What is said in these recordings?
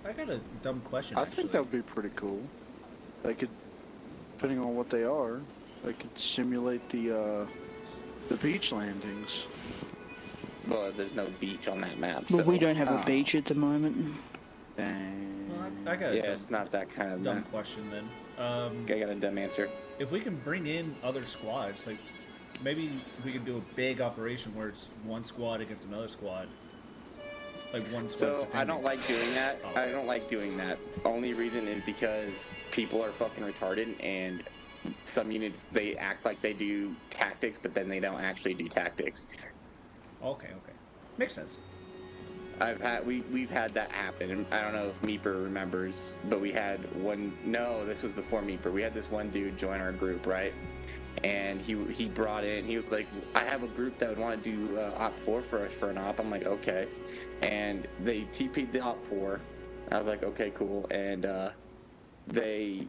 I got a dumb question. I think that would be pretty cool. They could, depending on what they are, they could simulate the beach landings. Well, there's no beach on that map. Well, so. we don't have a beach at the moment. Dang. Well, I got a Yeah, it's not that kind of dumb question then. I got a dumb answer. If we can bring in other squads, like maybe we could do a big operation where it's one squad against another squad. Like one squad. So I don't like doing that. Oh. I don't like doing that. Only reason is because people are fucking retarded, and some units they act like they do tactics, but then they don't actually do tactics. Okay. Makes sense. We've had that happen. And I don't know if Meeper remembers, but we had one. No, this was before Meeper. We had this one dude join our group, right? And he brought in. He was like, "I have a group that would want to do Op 4 for us for an op." I'm like, "Okay," and they TP'd the Op 4. I was like, "Okay, cool," and they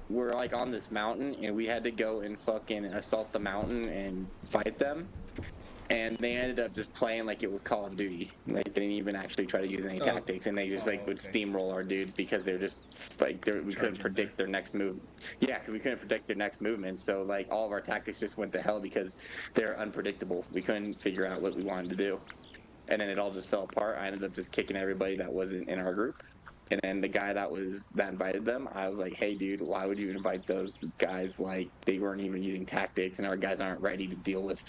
were like on this mountain, and we had to go and fucking assault the mountain and fight them. And they ended up just playing like it was Call of Duty. Like, they didn't even actually try to use any tactics, and they just would steamroll our dudes because they were just like we couldn't predict their next move. Yeah, because we couldn't predict their next movement. So like all of our tactics just went to hell because they're unpredictable. We couldn't figure out what we wanted to do, and then it all just fell apart. I ended up just kicking everybody that wasn't in our group. And then the guy that invited them, I was like, "Hey, dude, why would you invite those guys? Like, they weren't even using tactics, and our guys aren't ready to deal with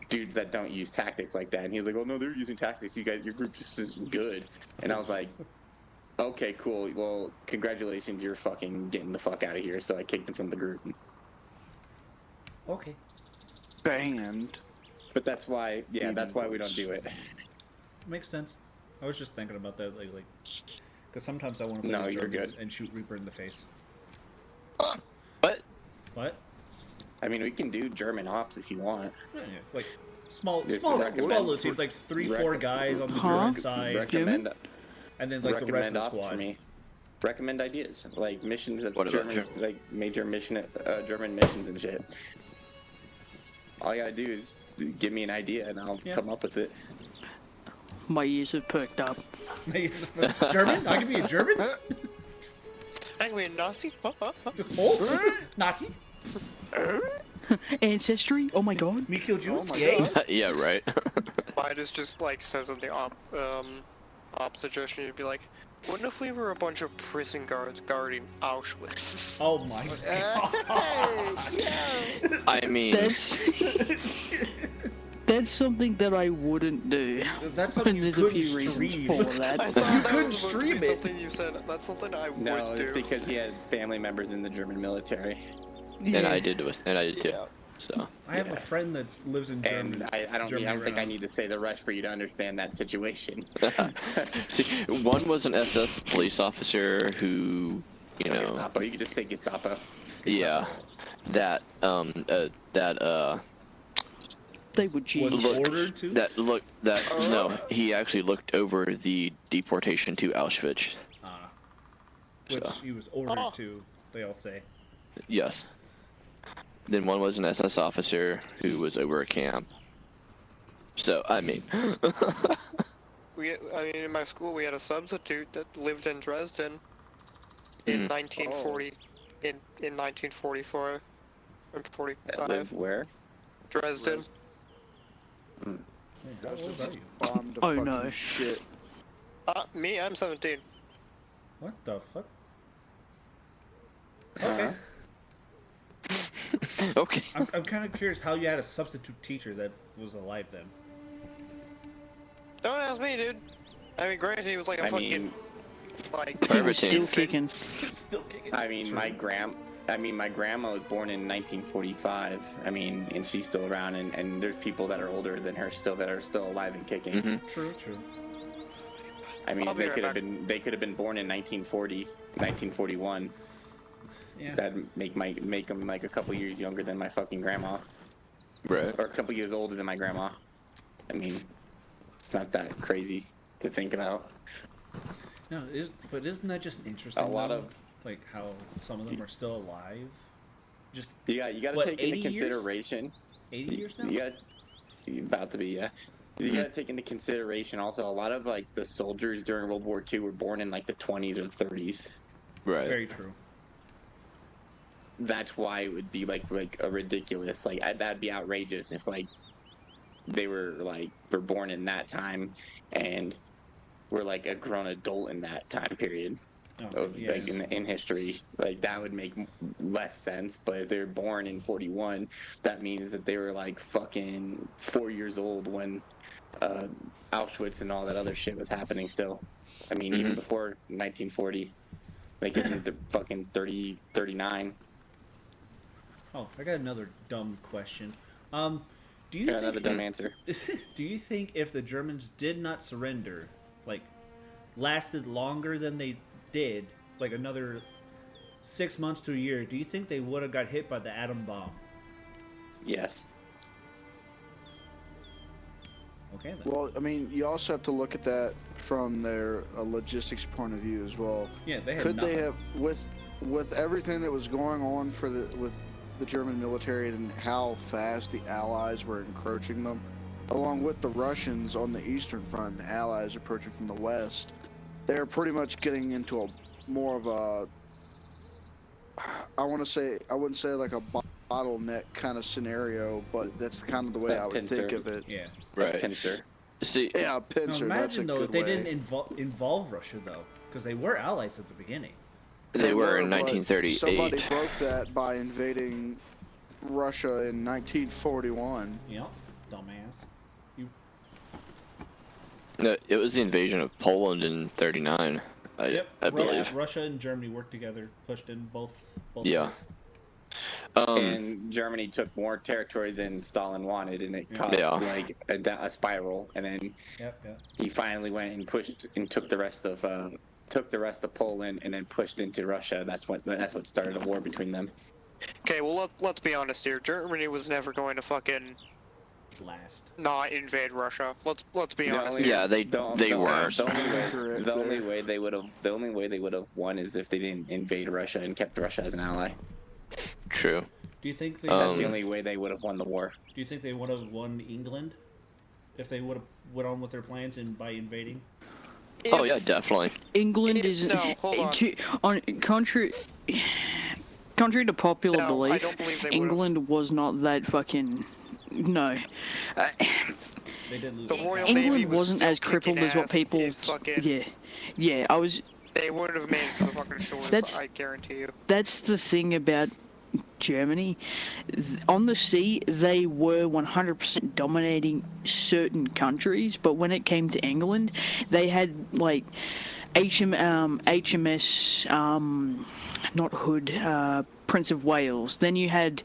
dudes that don't use tactics like that." And he was like, "Oh no, they're using tactics. You guys, your group just is good." And I was like, "Okay, cool. Well, congratulations, you're fucking getting the fuck out of here." So I kicked him from the group. Okay. Banned. But that's why, yeah, that's why we don't do it. Makes sense. I was just thinking about that, like, because sometimes I want to play you're good. and shoot Reaper in the face. What? What? I mean, we can do German ops if you want. Yeah, like small recommend- little teams, like 3-4 guys on the German side, Recommend and then like the rest of the ops squad. for me. Recommend ideas, like missions of What about Germans, like major German missions and shit. All you gotta do is give me an idea, and I'll come up with it. My ears have perked up. German? I can be a German? I can be a Nazi? Oh, Nazi? Ancestry? Oh my god. Me kill Jews? Oh my Yay. God. Yeah, right. Mine is just like says in the op suggestion, you'd be like, what if we were a bunch of prison guards guarding Auschwitz? Oh my god. I mean, That's something that I wouldn't do. That's something And you there's a couldn't few reasons stream. for that. I thought that couldn't was supposed to stream be it. something you said. That's something I No, would it's do. because he had family members in the German military, and I did too. Yeah. So I have a friend that lives in Germany. and I don't think I around. need to say the rest for you to understand that situation. see, one was an SS police officer who, you know, Gestapo. You could just say Gestapo. yeah, that They were G's. Was ordered to? no, he actually looked over the deportation to Auschwitz. Which So. he was ordered to, they all say. Yes. Then one was an SS officer who was over a camp. So I mean, In my school, we had a substitute that lived in Dresden in 1940, in 1944 and That 45. live where? Dresden. How old are you? Bombed to Oh, fucking no. shit. Me, I'm 17. What the fuck? Okay. okay. I'm kind of curious how you had a substitute teacher that was alive then. Don't ask me, dude. I mean, granted, he was like a I fucking, mean, like, He was still Infant. kicking. Still kicking. I mean, my grandma was born in 1945. I mean, and she's still around, and there's people that are older than her still that are still alive and kicking. Mhm. True. I mean, I'll be they right could have back. been born in 1940, 1941. Yeah. That'd make them like a couple years younger than my fucking grandma, Right. or a couple years older than my grandma. I mean, it's not that crazy to think about. No, but isn't that just interesting? A lot though? of- like how some of them are still alive. Just You got to What, take into 80 years? consideration. 80 years now. You got about to be, yeah. You gotta take into consideration also a lot of like the soldiers during World War II were born in like the 20s or 30s. Right. Very true. That's why it would be like a ridiculous, like that'd be outrageous if like they were born in that time and were like a grown adult in that time period of like in history. Like that would make less sense. But if they're born in 41, that means that they were like fucking 4 years old when Auschwitz and all that other shit was happening still. I mean, even before 1940, like isn't the fucking 39. Oh, I got another dumb question. Do you think another dumb answer. Do you think if the Germans did not surrender, like lasted longer than they did, like another 6 months to a year, do you think they would have got hit by the atom bomb? Yes. Okay then. Well, I mean, you also have to look at that from their logistics point of view as well. Yeah, they had Could nothing. they have, with everything that was going on with the German military and how fast the Allies were encroaching them, along with the Russians on the Eastern Front, the Allies approaching from the West, they're pretty much getting into a more of a, I wouldn't say like a bottleneck kind of scenario, but that's kind of the way That I would pincer. think of it. Yeah. Right. Pincer. See, Yeah, a Now, pincer. That's a imagine though good if they way. didn't involve Russia though, because they were allies at the beginning. they were in but 1938. Somebody broke that by invading Russia in 1941. Yep. Dumbass. You. No, it was the invasion of Poland in 39. Yep. I believe. Russia and Germany worked together, pushed in both. Yeah. ways. And Germany took more territory than Stalin wanted, and it caused like a spiral. And then Yep. he finally went and pushed and took the rest of Poland, and then pushed into Russia. That's what started a war between them. Okay, well let's be honest here. Germany was never going to fucking Last. not invade Russia. Let's be honest. only- Yeah, they weren't. The only way they would have won is if they didn't invade Russia and kept Russia as an ally. True. Do you think they? That's the only way they would have won the war. Do you think they would have won England if they would have went on with their plans and by invading? Oh yeah, definitely. England It- is no, hold on. Contrary to popular No, I belief, don't believe they would've. England was not that fucking no. They did lose. The Royal Navy England was wasn't still as crippled kicking as what ass. people. It fucking, Yeah. I was. They wouldn't have made it to the fucking shores. That's- I guarantee you. That's the thing about Germany. On the sea, they were 100% dominating certain countries, but when it came to England, they had like HMS, not Hood, Prince of Wales. Then you had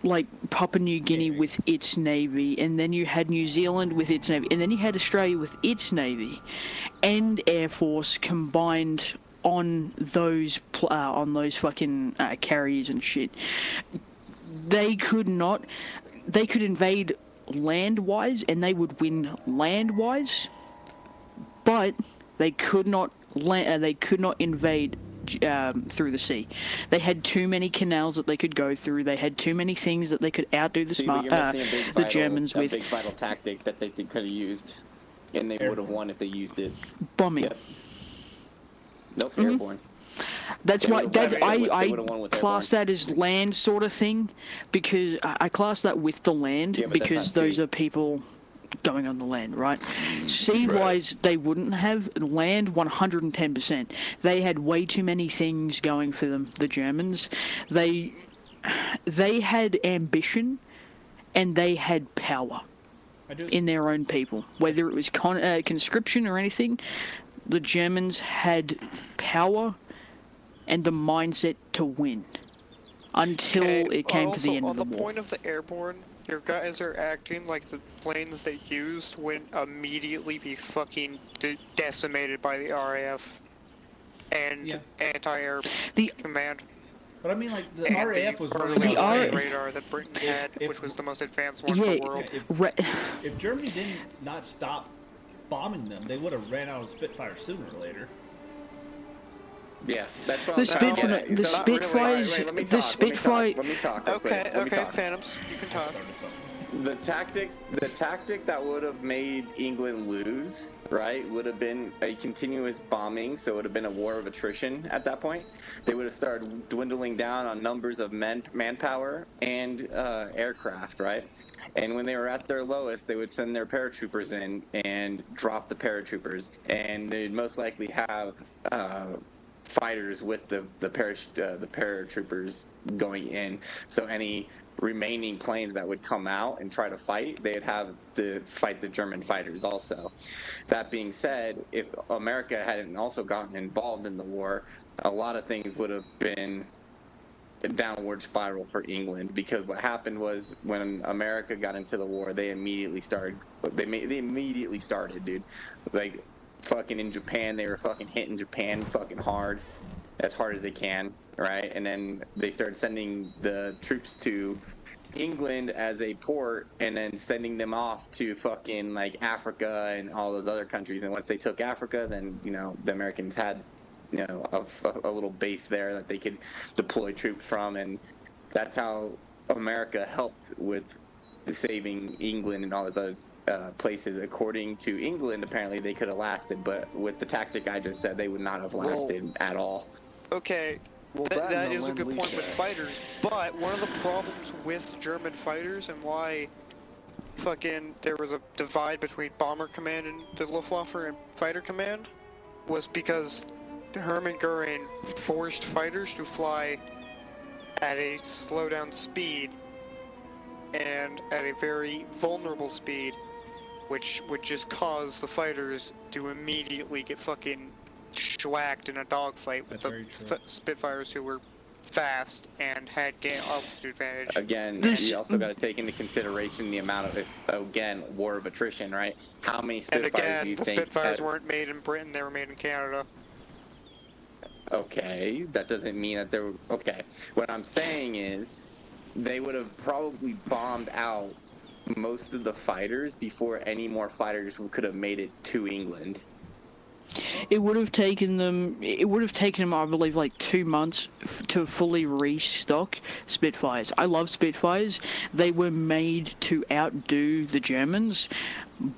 like Papua New Guinea with its navy, and then you had New Zealand with its navy, and then you had Australia with its navy and air force combined on those fucking carriers and shit. They could invade land-wise, and they would win land-wise, but they could not invade through the sea. They had too many canals that they could go through. They had too many things that they could outdo the the Germans with. A big vital tactic that they could have used, and they would have won if they used it. Bombing. Yep. Nope, airborne. That's They why would've won- they I would've won with class airborne. that as land sort of thing, because I class that with the land, Yeah, but that's because not those sea. are people going on the land, right? Sea-wise, they wouldn't have. Land, 110%. They had way too many things going for them, the Germans. They had ambition, and they had power in their own people. Whether it was conscription or anything, the Germans had power and the mindset to win until it came to the end of the on the war. point of the airborne, your guys are acting like the planes they used would immediately be fucking decimated by the RAF and anti-air The- command. But I mean, like the And RAF was early really warning well radar that Britain had, if- which was the most advanced one in the world. If Germany didn't not stop bombing them, they would have ran out of Spitfire sooner or later. Yeah, that's The probably Spitfire, the So not really. Spitfires, Wait, let me the talk, Spitfire. Let me talk. real quick. Okay, Let me okay, talk. Phantoms, you can talk. Started something. the tactic that would have made England lose, right, would have been a continuous bombing. So it would have been a war of attrition at that point. They would have started dwindling down on numbers of manpower and aircraft, right? And when they were at their lowest, they would send their paratroopers in and drop the paratroopers, and they'd most likely have fighters with the paratroopers going in. So any remaining planes that would come out and try to fight, they'd have to fight the German fighters also. That being said, if America hadn't also gotten involved in the war, a lot of things would have been a downward spiral for England, because what happened was when America got into the war, they immediately started, dude. Like, fucking in Japan, they were fucking hitting Japan fucking hard as they can, right? And then they started sending the troops to England as a port, and then sending them off to fucking like Africa and all those other countries. And once they took Africa, then, you know, the Americans had, you know, a little base there that they could deploy troops from, and that's how America helped with saving England and all those other places. According to England, apparently they could have lasted, but with the tactic I just said, they would not have lasted at all. Okay, Well, that is a good point with fighters, but one of the problems with German fighters and why fucking there was a divide between Bomber Command and the Luftwaffe and Fighter Command was because Hermann Goering forced fighters to fly at a slow down speed and at a very vulnerable speed, which would just cause the fighters to immediately get fucking schwacked in a dogfight with the Spitfires, who were fast and had altitude advantage. Again, you also got to take into consideration the amount of, again, war of attrition, right? How many Spitfires do you think? And again, the Spitfires weren't made in Britain, they were made in Canada. Okay, that doesn't mean that they were... Okay, what I'm saying is they would have probably bombed out most of the fighters before any more fighters could have made it to England. It would have taken them, I believe, like 2 months to fully restock Spitfires. I love Spitfires. They were made to outdo the Germans,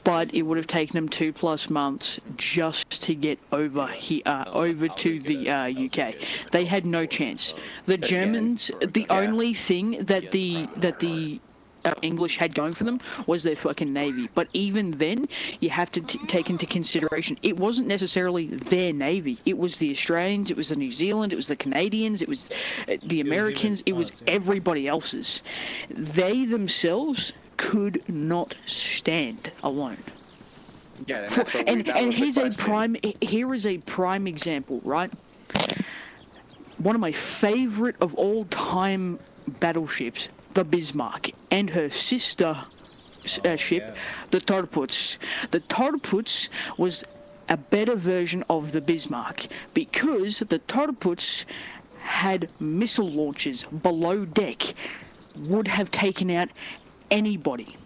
but it would have taken them 2+ months just to get over here, over to the UK. They had no chance. The Germans, the only thing that the English had going for them was their fucking navy. But even then, you have to take into consideration, it wasn't necessarily their navy. It was the Australians, it was the New Zealand, it was the Canadians, it was the Americans, it was everybody else's. They themselves could not stand alone. Yeah, and here is a prime example, right? One of my favorite of all time battleships, the Bismarck, and her sister ship, the Torputz. The Torputz was a better version of the Bismarck because the Torputz had missile launchers below deck, would have taken out anybody.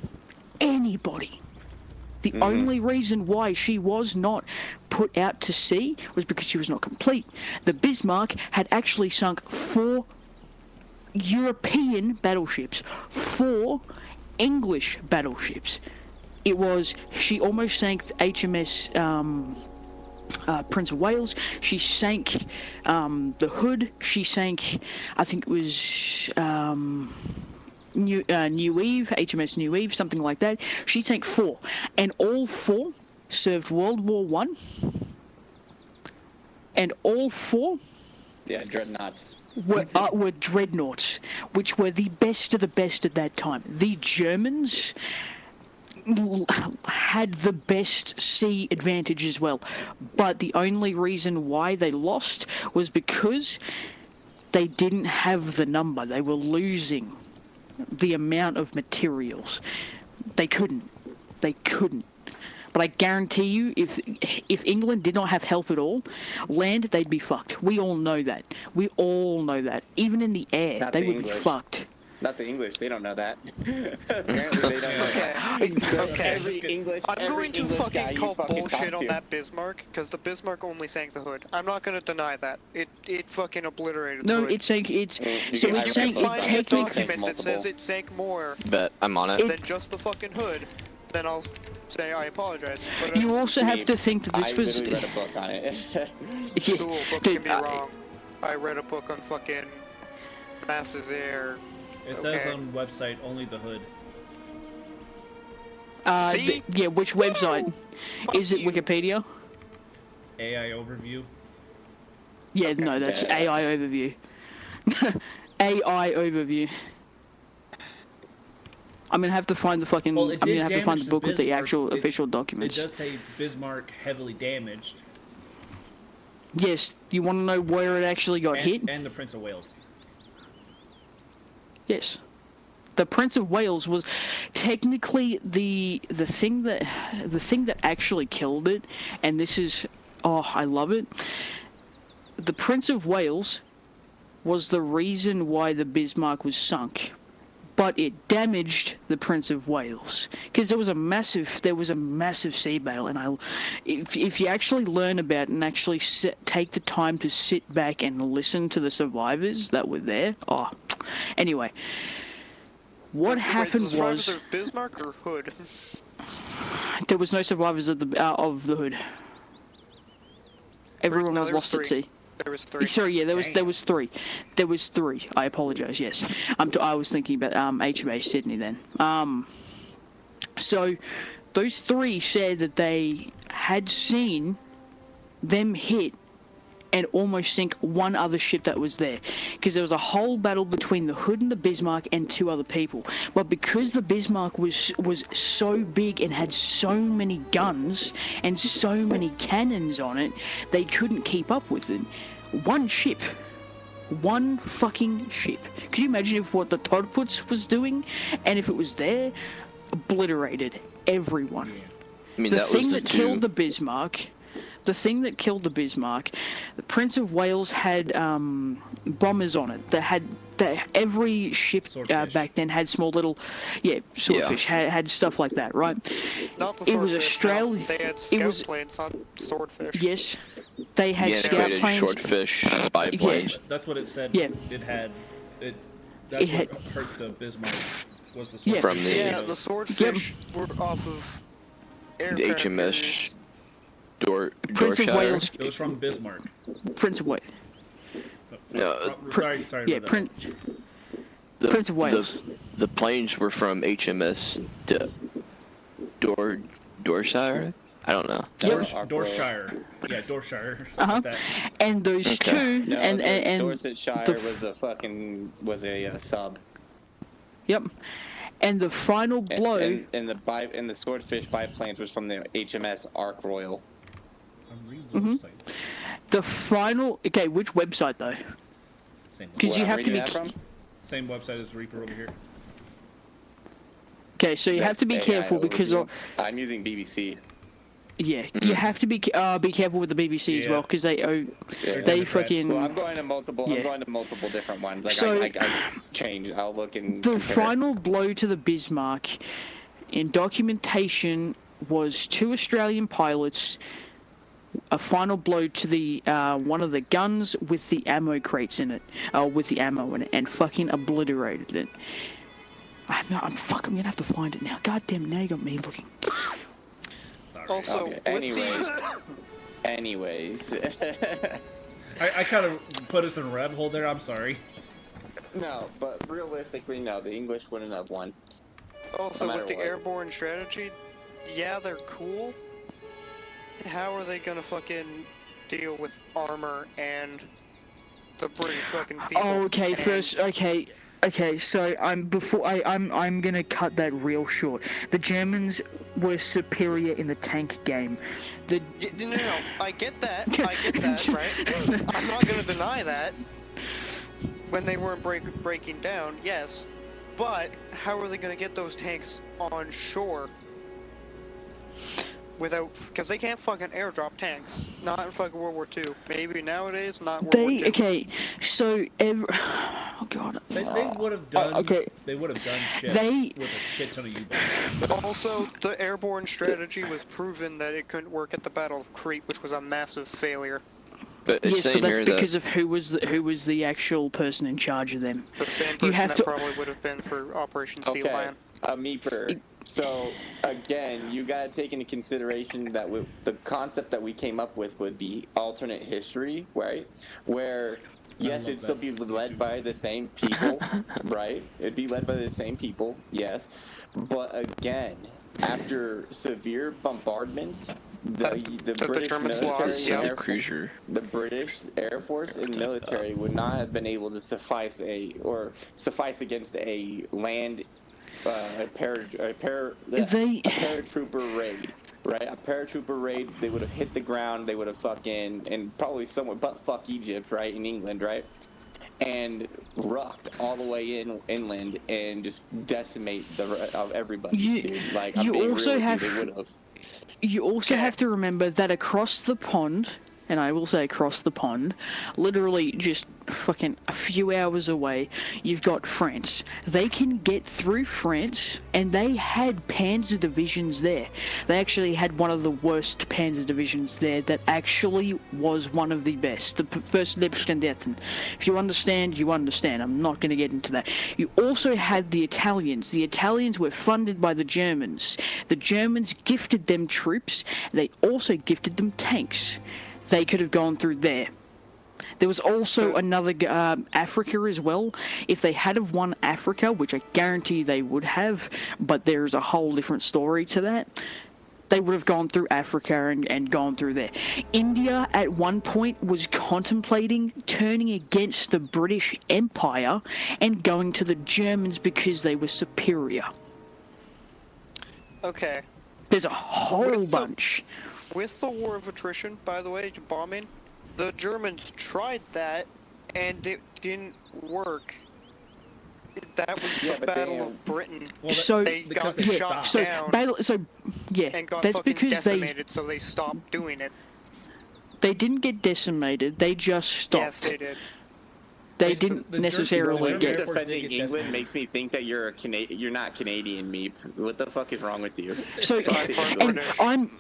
The only reason why she was not put out to sea was because she was not complete. The Bismarck had actually sunk 4 European battleships, 4 English battleships. She almost sank HMS Prince of Wales. She sank the Hood. She sank, I think it was New Eve, HMS New Eve, something like that. She sank 4, and all 4 served World War One, and all 4 dreadnoughts. were dreadnoughts, which were the best of the best at that time. The Germans had the best sea advantage as well, but the only reason why they lost was because they didn't have the number. They were losing the amount of materials. They couldn't. But I guarantee you, if England did not have help at all, land, they'd be fucked. We all know that. Even in the air, they would be fucked. Not the English. They don't know that. Apparently they don't know that. Okay. Every English. I'm every going to English guy fucking you call fucking bullshit talk on to. that Bismarck, because the Bismarck only sank the hood. I'm not gonna deny that. It fucking obliterated the No, hood. it's saying it's You so can- I it's read saying the it book Find on me a it. technically. document that says Multiple. it sank more Bet I'm on it. than just the fucking hood, then I'll say I apologize. But You also have to think that this I was. literally read a book on it. Yeah, cool, book dude, can be wrong. I read a book on fucking masses there. It Okay. says on website only the hood. See? Yeah, which website? Fuck Is it you. Wikipedia? AI overview. Yeah, no, that's AI overview. AI overview. I'm gonna have to find the fucking. Well, it I'm did gonna have to find damage the the book with the Bismarck. actual It- official It documents. does say Bismarck heavily damaged, Yes, you want to know where it actually got hit? and the Prince of Wales. Yes. The Prince of Wales was technically the thing that actually killed it, and this is I love it. The Prince of Wales was the reason why the Bismarck was sunk, but it damaged the Prince of Wales because there was a massive sea battle, and if you actually learn about it and actually take the time to sit back and listen to the survivors that were there. Anyway. What happened Wait, was of Bismarck or Hood? there was no survivors of the hood. Everyone No, was there was lost at three. sea. There was three. Sorry, yeah, there was three. There was three. I apologize. Yes, I was thinking about HMA Sydney then. So those three said that they had seen them hit and almost sink one other ship that was there, because there was a whole battle between the Hood and the Bismarck and two other people. But because the Bismarck was so big and had so many guns and so many cannons on it, they couldn't keep up with it. One fucking ship. Could you imagine if what the Todputs was doing, and if it was there, obliterated everyone. I mean, The that thing was that killed the Bismarck. The thing that killed the Bismarck, the Prince of Wales had bombers on it. Every ship Swordfish. back then had small little, swordfish had stuff like that, right? Not the It was swordfish, Australia. no. They had It scout was planes, not swordfish. yes, they had The scout integrated planes. shortfish biplanes. That's what it said. Yeah. It had. That's It what hurt the Bismarck. Was the Yeah. swordfish. From the- Yeah, the swordfish were off of The aircraft HMS carriers. Prince of Dorshire. Wales. It was from Bismarck. Prince of Wales. No, Sorry Yeah, about that. Prince of Wales. The planes were from HMS Dorshire. I don't know. Dorshire. Yeah, Dorshire. Something like that. And those Okay. two, No, and Dorsetshire the- was a sub. Yep. And the final And- blow. And the swordfish biplanes was from the HMS Ark Royal. I'm reading the website. The final. Okay, which website though? Same, Because Where you I'm have to reading be. that from? same website as Reaper over here. Okay, so you have to be That's careful AI because overview. I'm using BBC. yeah, you have to be careful with the BBC as Yeah. well because they Yeah. they Democrats. fucking Well, I'm going to multiple. Yeah. I'm going to multiple different ones. Like So- I change. I'll look and the compare. final blow to the Bismarck in documentation was 2 Australian pilots. A final blow to the one of the guns with the ammo crates in it, with the ammo in it, and fucking obliterated it. I'm gonna have to find it now. God damn, now you got me looking. Also, Okay, with anyways. I kind of put us in a rabbit hole there. I'm sorry. No, but realistically, no. The English wouldn't have won. also no matter with the what. airborne strategy, yeah, they're cool. How are they gonna fucking deal with armor and the British fucking people? Oh, okay. and- First, okay. So I'm gonna cut that real short. The Germans were superior in the tank game. No, I get that. Right? I'm not gonna deny that. When they weren't breaking down, yes. But how are they gonna get those tanks on shore? Because they can't fucking airdrop tanks. Not in fucking World War II. Maybe nowadays, not World War II. Okay, so Oh god. They would have done. okay. They would have done shit They- with a shit ton of U-boats. Also, the airborne strategy was proven that it couldn't work at the Battle of Crete, which was a massive failure. But it's Yes, but saying that's here because that of who was the actual person in charge of them. The same You person have that to- probably would have been for Operation Sea Okay, Lion. Meeper. So again, you gotta take into consideration that the concept that we came up with would be alternate history, right? Where yes, love it'd still that. be led by the same people, right? It'd be led by the same people, yes. But again, after severe bombardments, the British Germans military, lost, and yeah. Air cruiser. the British Air Force and military would not have been able to suffice against a land a paratrooper raid, right? A paratrooper raid, they would have hit the ground, they would have fucking, and probably somewhere but fuck Egypt, right, in England, right? And rucked all the way inland and just decimate of everybody, dude. Like, I'm you being also real with have- you, they would have. You also have to remember that across the pond, and I will say across the pond, literally just fucking a few hours away, you've got France. They can get through France, and they had panzer divisions there. They actually had one of the worst panzer divisions there that actually was one of the best. The first Leibstandarte. If you understand, you understand. I'm not going to get into that. You also had the Italians. The Italians were funded by the Germans. The Germans gifted them troops. They also gifted them tanks. They could have gone through there. There was also another Africa as well. If they had have won Africa, which I guarantee they would have, but there's a whole different story to that, they would have gone through Africa and gone through there. India at one point was contemplating turning against the British Empire and going to the Germans because they were superior. Okay. There's a whole bunch. With the war of attrition, by the way, bombing, the Germans tried that, and it didn't work. That was Yeah, the but Battle they- of Britain. Well, So They because got they shot stopped. down Yeah, and got that's fucking because decimated, so they stopped doing it. they didn't get decimated. They just stopped. Yes, they did. They The didn't German- necessarily the You're German get. Air Force defending did get England decimated. makes me think that you're not Canadian, Meep. What the fuck is wrong with you? So, Fuck and English.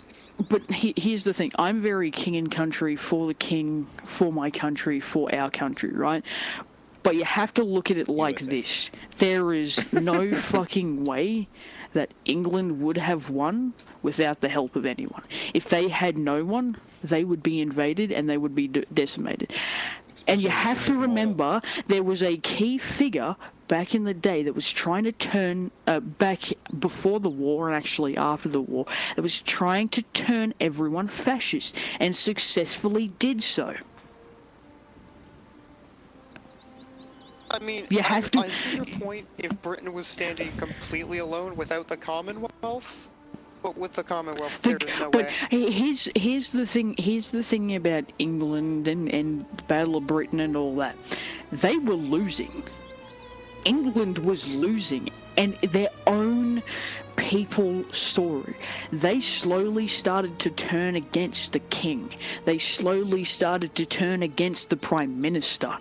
but here's the thing. I'm very king and country for the king, for my country, for our country, right? But you have to look at it like USA. this. There is no fucking way that England would have won without the help of anyone. If they had no one, they would be invaded and they would be decimated. And you have to remember, there was a key figure back in the day that was trying to turn, back before the war and actually after the war, that was trying to turn everyone fascist and successfully did so. I mean, You have to- I see your point if Britain was standing completely alone without the Commonwealth, but with the Commonwealth, there's no But way. here's the thing. Here's the thing about England and the Battle of Britain and all that. They were losing. England was losing, and their own people saw it. They slowly started to turn against the king. They slowly started to turn against the prime minister.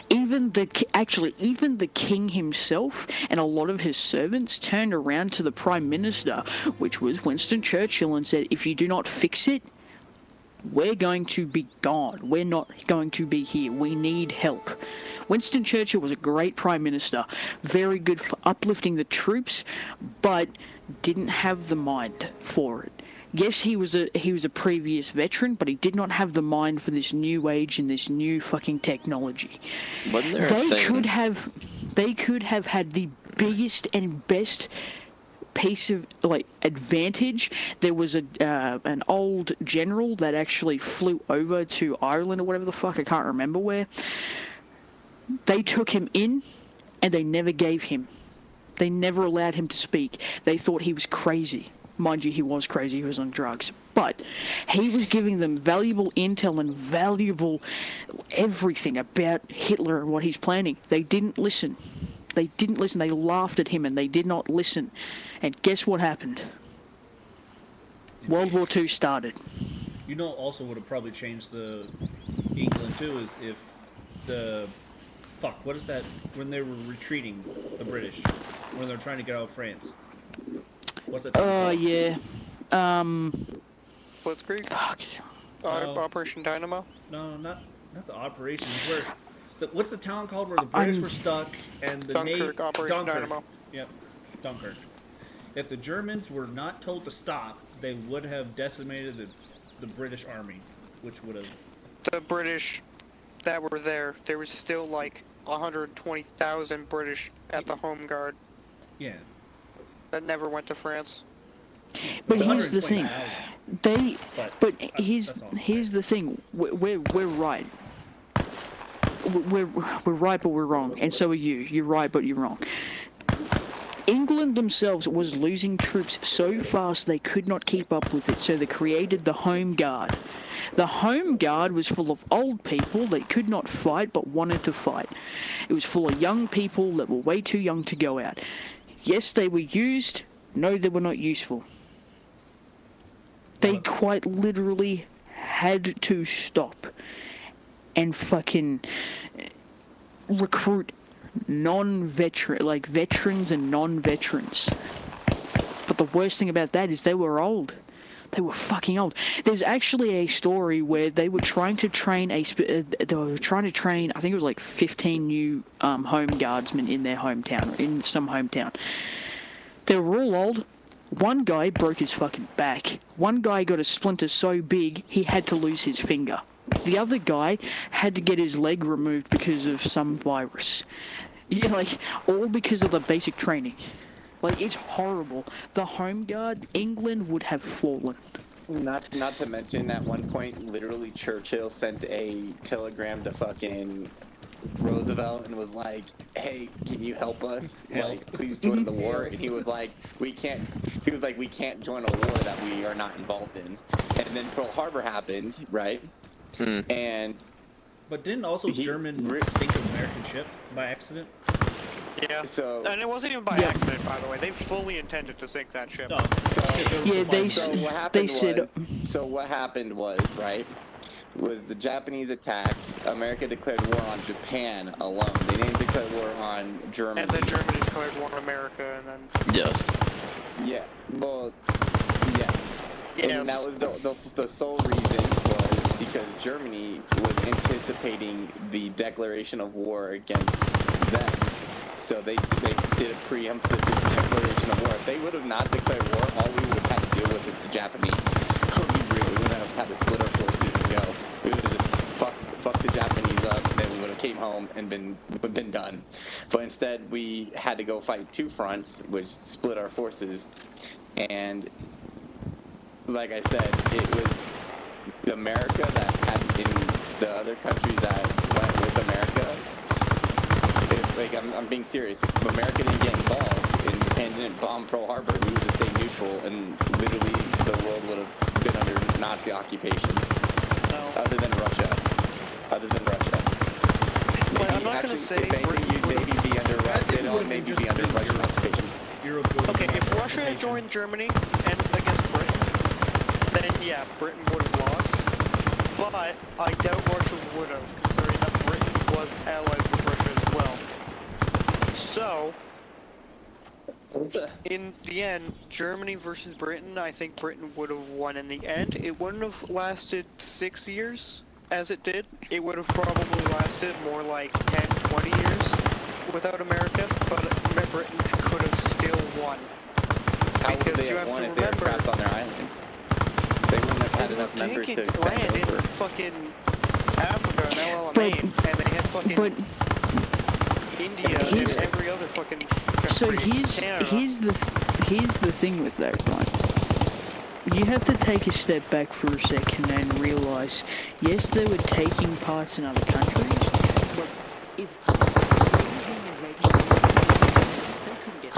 Even the king himself and a lot of his servants turned around to the prime minister, which was Winston Churchill, and said, "If you do not fix it, we're going to be gone. We're not going to be here. We need help." Winston Churchill was a great prime minister, very good for uplifting the troops, but didn't have the mind for it. Yes, he was a previous veteran, but he did not have the mind for this new age and this new fucking technology. Wasn't there a They thing? could have had the biggest and best piece of advantage. There was an old general that actually flew over to Ireland or whatever the fuck, I can't remember where. They took him in and they never gave him. They never allowed him to speak. They thought he was crazy. Mind you, he was crazy, he was on drugs. But he was giving them valuable intel and valuable everything about Hitler and what he's planning. They didn't listen. They didn't listen. They laughed at him and they did not listen. And guess what happened? World War II started. You know, also would have probably changed the England too is if the fuck, what is that? When they were retreating, the British, when they were trying to get out of France. What's that? Yeah. Blitzkrieg? Fuck. Operation Dynamo? No, not the operations. What's the town called where the British were stuck and the Dunkirk, Operation Dunkirk. Dynamo. Yep, Dunkirk. If the Germans were not told to stop, they would have decimated the British army, which would have. The British that were there was still like 120,000 British at the Home Guard Yeah. that never went to France. But It's here's the thing. 120,000. But That's all I'm here's the thing. We're right. We're right, but we're wrong, and so are you. You're right, but you're wrong. England themselves was losing troops so fast they could not keep up with it, so they created the Home Guard. The Home Guard was full of old people that could not fight but wanted to fight. It was full of young people that were way too young to go out. Yes, they were used. No, they were not useful. They quite literally had to stop and fucking recruit veterans and non-veterans. But the worst thing about that is they were old. They were fucking old. There's actually a story where they were trying to train I think it was like 15 new home guardsmen in their hometown, in some hometown. They were all old. One guy broke his fucking back. One guy got a splinter so big he had to lose his finger. The other guy had to get his leg removed because of some virus. Yeah, like, all because of the basic training. Like, it's horrible. The Home Guard, England would have fallen. Not to mention, at one point, literally Churchill sent a telegram to fucking Roosevelt and was like, "Hey, can you help us? Like, please join the war." And he was like, "We can't." He was like, "We can't join a war that we are not involved in." And then Pearl Harbor happened, right? And But didn't also German sink an American ship by accident? Yeah. So, and it wasn't even by accident, by the way. They fully intended to sink that ship. No. Yeah, So what happened was, right, was the Japanese attacked. America declared war on Japan alone. They didn't declare war on Germany. And then Germany declared war on America, and then... Yes. Yeah, well, yes. Yes. And that was the sole reason was because Germany was anticipating the declaration of war against them. So they did a preemptive declaration of war. If they would have not declared war, all we would have had to deal with is the Japanese. We wouldn't have had to split our forces and go. We would have just fucked the Japanese up, and then we would have came home and been done. But instead, we had to go fight two fronts, which split our forces. And like I said, it was America that had in the other countries that went with America. I'm being serious. If America didn't get involved and Japan didn't bomb Pearl Harbor, we would have stayed neutral, and literally the world would have been under Nazi occupation. No. Other than Russia. But I'm not going to say... If anything, you'd maybe be under Russian occupation. Okay, if Russia had joined Germany and against Britain, then yeah, Britain would have lost. But I doubt Russia would have, considering that Britain was allied with Russia as well. So, in the end, Germany versus Britain, I think Britain would have won in the end. It wouldn't have lasted 6 years, as it did. It would have probably lasted more like 10, 20 years without America, but Britain could have still won. How would Because they you have have won to if they were remember... trapped on their island? They wouldn't have had enough members to land send in over. fucking Africa and LLMA, and they had fucking India and every other fucking country. So Canada. here's the thing with that, right? You have to take a step back for a second and realize, yes, they were taking parts in other countries, but if they couldn't get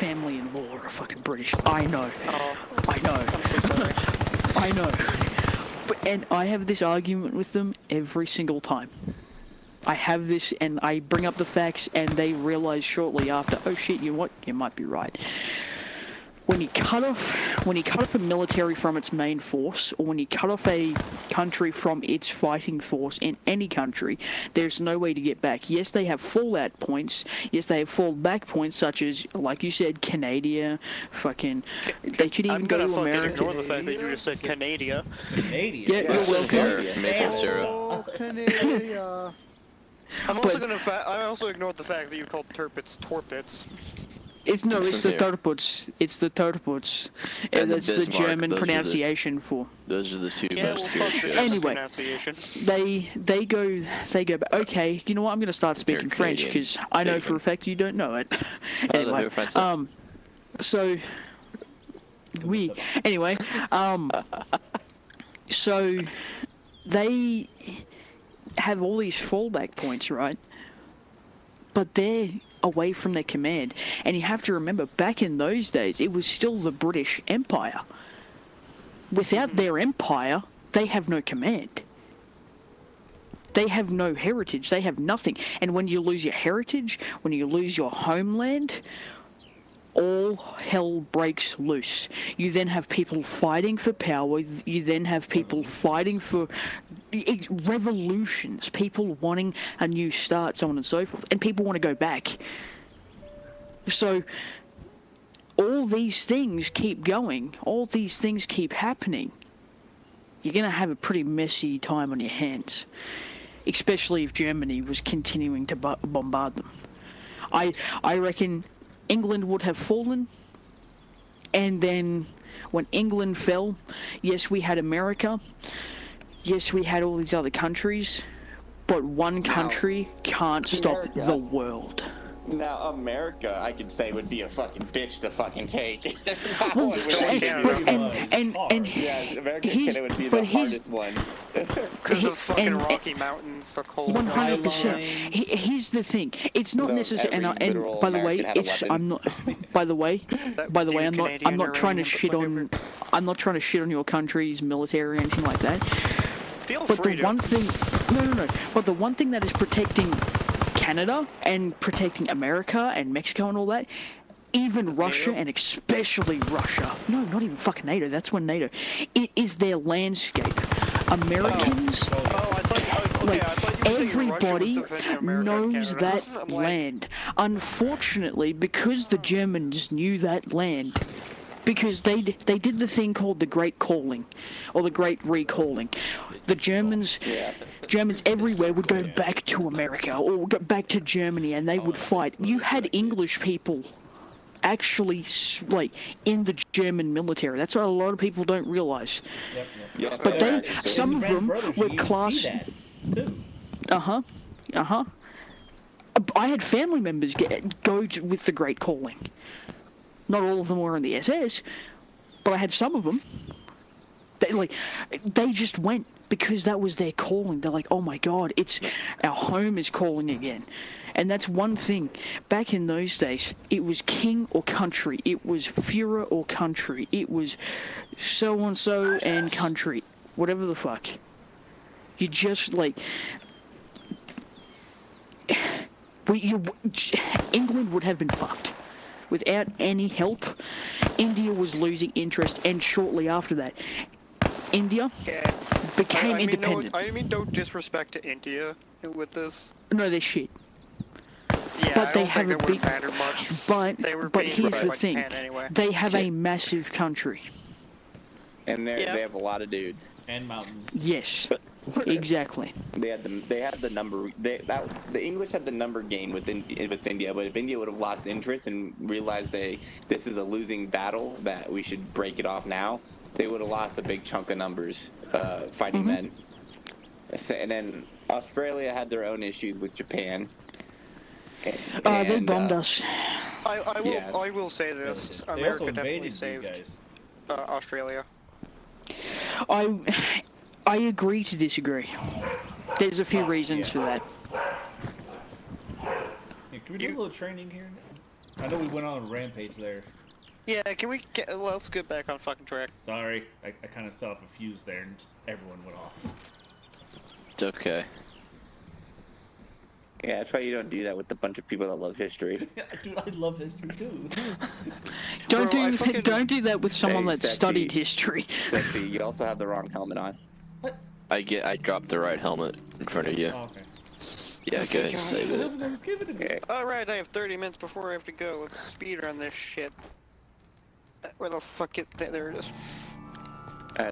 family-in-law are fucking British. I know. Oh, I know. I'm so sorry. I know. And I have this argument with them every single time. I have this, and I bring up the facts, and they realize shortly after, oh shit, you know what? You might be right. When you cut off a military from its main force, or when you cut off a country from its fighting force in any country, there's no way to get back. Yes, they have fallout points. Yes, they have fallback points, such as, like you said, Canada. Fucking, they could even go to America. Ignore the fact that you just said Canada. Canadian. Yeah, you're welcome. Maple syrup. Oh, Canada. I also ignored the fact that you called turpits torpits. It's the There. Turputs. It's the Turputs. And And the that's the Bismarck, German those are the- pronunciation for. Those are the two Yeah, most well, feared fuck the ships. German Anyway. pronunciation. They go back. Okay, you know what? I'm going to start speaking You're French Canadian. because I know for a fact you don't know it. Anyway, they're French. so we anyway, so they have all these fallback points, right? But they're away from their command. And you have to remember, back in those days, it was still the British Empire. Without their empire, they have no command. They have no heritage. They have nothing. And when you lose your heritage, when you lose your homeland, all hell breaks loose. You then have people fighting for power. You then have people fighting for revolutions, people wanting a new start, so on and so forth. And people want to go back. So all these things keep going. All these things keep happening. You're going to have a pretty messy time on your hands. Especially if Germany was continuing to bombard them. I reckon England would have fallen, and then when England fell, yes, we had America, yes, we had all these other countries, but one country can't stop America. the world. Now, America, I could say, would be a fucking bitch to fucking take. Well, Yeah, America he's- would be but the he's- hardest ones. Because of fucking and- Rocky Mountains, the cold. 100%. Here's the thing. It's not No, necessary. every And literal by the way, American had a it's. weapon. I'm not. By the way, new I'm Canadian not trying to uranium, shit on. whatever. I'm not trying to shit on your country's military or anything like that. Feel But free the to. one thing, no. But the one thing that is protecting Canada and protecting America and Mexico and all that, even Russia and especially Russia. No, not even fucking NATO. That's when NATO. It is their landscape. Americans. Oh, I thought. Okay, Like, I thought you were saying Russia everybody was defending America and knows Canada. that I'm like, land. Unfortunately, because the Germans knew that land, because they did the thing called the Great Calling, or the Great Recalling. The Germans everywhere would go back to America or go back to Germany, and they would fight. You had English people actually like in the German military. That's what a lot of people don't realize. Yeah, But they, actually. some of Red them Brothers, were you even class. see that, too. I had family members with the Great Calling. Not all of them were in the SS, but I had some of them. They just went because that was their calling. They're like, oh my God, our home is calling again. And that's one thing. Back in those days, it was king or country. It was Führer or country. It was so-and-so and country. Whatever the fuck. You just, like... England would have been fucked. Without any help, India was losing interest, and shortly after that, India Yeah. became I mean, independent. No, I mean, don't disrespect to India with this. No, they're shit. Yeah, But I they don't have think a it would big- matter much. But They were but being here's run the by thing: Japan anyway. they have a massive country. And Yeah. they have a lot of dudes. And mountains. Yes, exactly. They had the number. The English had the number game with India, but if India would have lost interest and realized this is a losing battle that we should break it off now, they would have lost a big chunk of numbers fighting men. And then Australia had their own issues with Japan. They bombed us. I will say this: They America also definitely invaded you saved guys. Australia. I agree to disagree. There's a few reasons for that. Yeah, can we do a little training here? I know we went on a rampage there. Yeah, can we get? Let's get back on fucking track. Sorry, I kind of set off a fuse there and just everyone went off. It's okay. Yeah, that's why you don't do that with a bunch of people that love history. Dude, I love history too. Don't Bro, I do fucking- don't do that with someone Hey, that sexy. studied history. Sexy, you also have the wrong helmet on. What? I dropped the right helmet in front of you. Oh, okay. Yeah, go ahead and save it. Everyone was giving it to me. Alright, I have 30 minutes before I have to go. Let's speed run this shit. Where the fuck it? There it is.